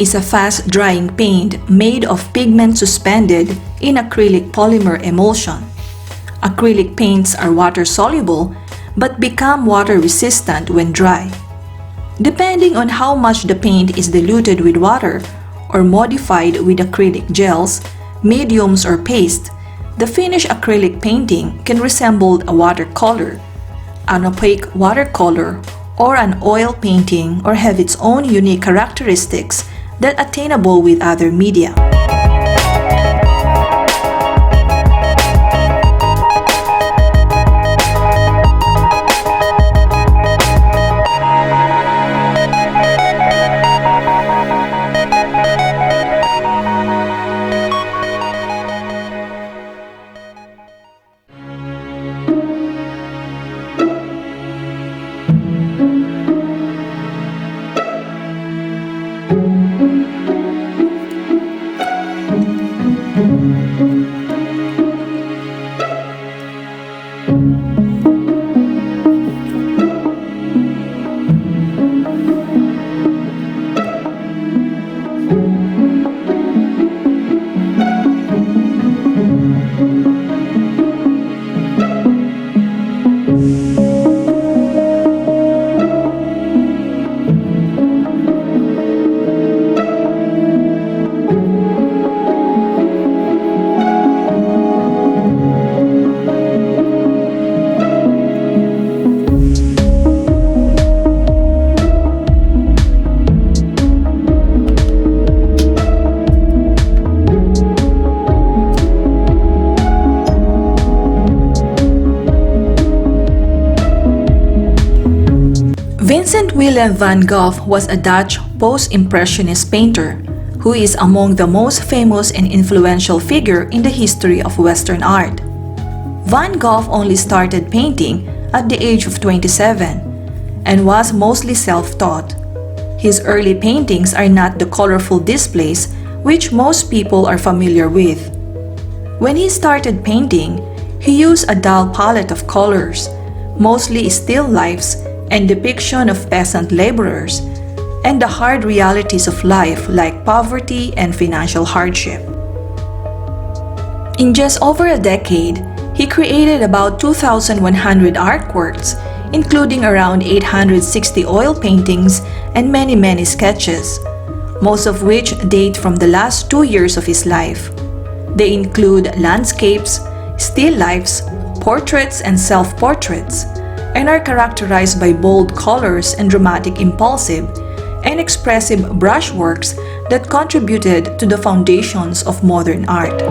is a fast-drying paint made of pigment suspended in acrylic polymer emulsion. Acrylic paints are water-soluble but become water-resistant when dry. Depending on how much the paint is diluted with water or modified with acrylic gels, mediums or paste, the finished acrylic painting can resemble a watercolor, an opaque watercolor, or an oil painting, or have its own unique characteristics that attainable with other media. Vincent Willem van Gogh was a Dutch post-impressionist painter who is among the most famous and influential figure in the history of Western art. Van Gogh only started painting at the age of 27 and was mostly self-taught. His early paintings are not the colorful displays which most people are familiar with. When he started painting, he used a dull palette of colors, mostly still lifes and depiction of peasant laborers, and the hard realities of life like poverty and financial hardship. In just over a decade, he created about 2,100 artworks, including around 860 oil paintings and many sketches, most of which date from the last 2 years of his life. They include landscapes, still lifes, portraits and self-portraits, and are characterized by bold colors and dramatic, impulsive, and expressive brushworks that contributed to the foundations of modern art.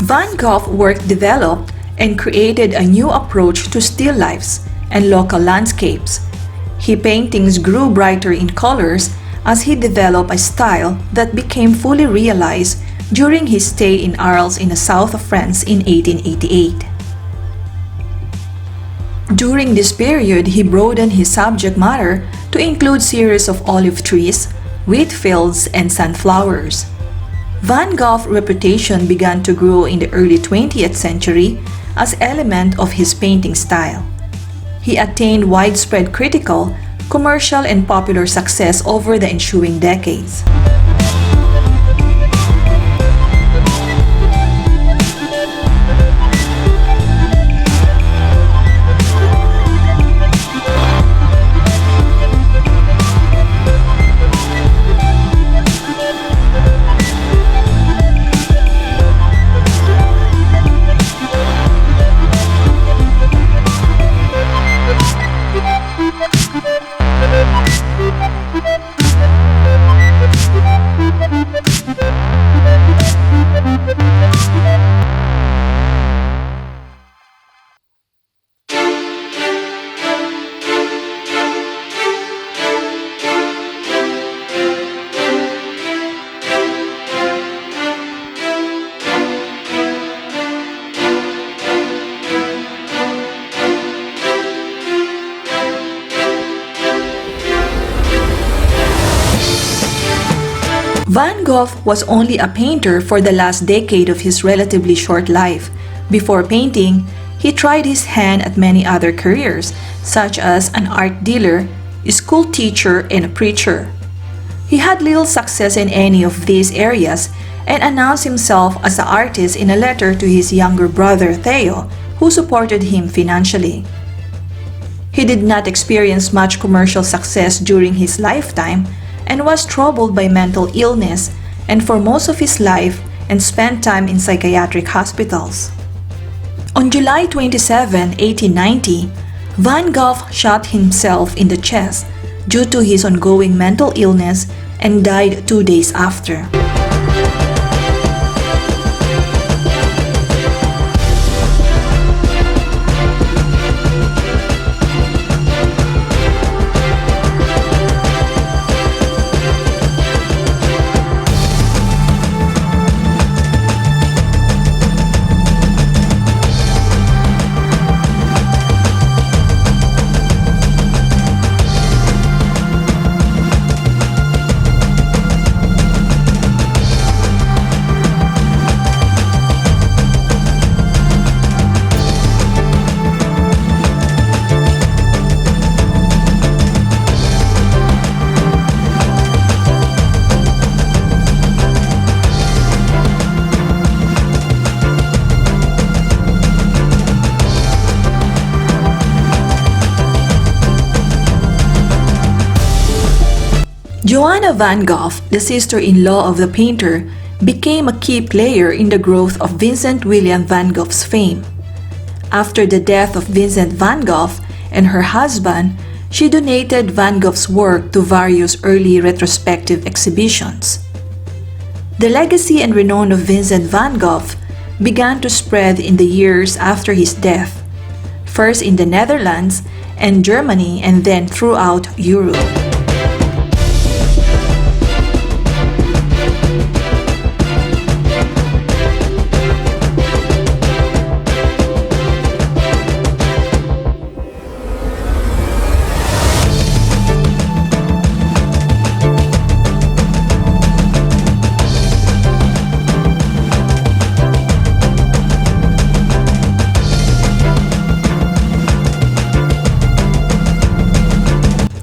Van Gogh's work developed and created a new approach to still lifes and local landscapes. His paintings grew brighter in colors as he developed a style that became fully realized during his stay in Arles in the south of France in 1888. During this period, he broadened his subject matter to include series of olive trees, wheat fields, and sunflowers. Van Gogh's reputation began to grow in the early 20th century as element of his painting style. He attained widespread critical, commercial, and popular success over the ensuing decades. Van Gogh was only a painter for the last decade of his relatively short life. Before painting, he tried his hand at many other careers, such as an art dealer, a school teacher, and a preacher. He had little success in any of these areas and announced himself as an artist in a letter to his younger brother Theo, who supported him financially. He did not experience much commercial success during his lifetime and was troubled by mental illness and for most of his life and spent time in psychiatric hospitals. On July 27, 1890, Van Gogh shot himself in the chest due to his ongoing mental illness and died 2 days after. Johanna van Gogh, the sister-in-law of the painter, became a key player in the growth of Vincent William van Gogh's fame. After the death of Vincent van Gogh and her husband, she donated Van Gogh's work to various early retrospective exhibitions. The legacy and renown of Vincent van Gogh began to spread in the years after his death, first in the Netherlands and Germany and then throughout Europe.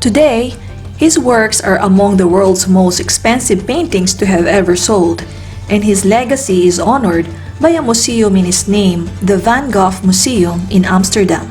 Today, his works are among the world's most expensive paintings to have ever sold, and his legacy is honored by a museum in his name, the Van Gogh Museum in Amsterdam.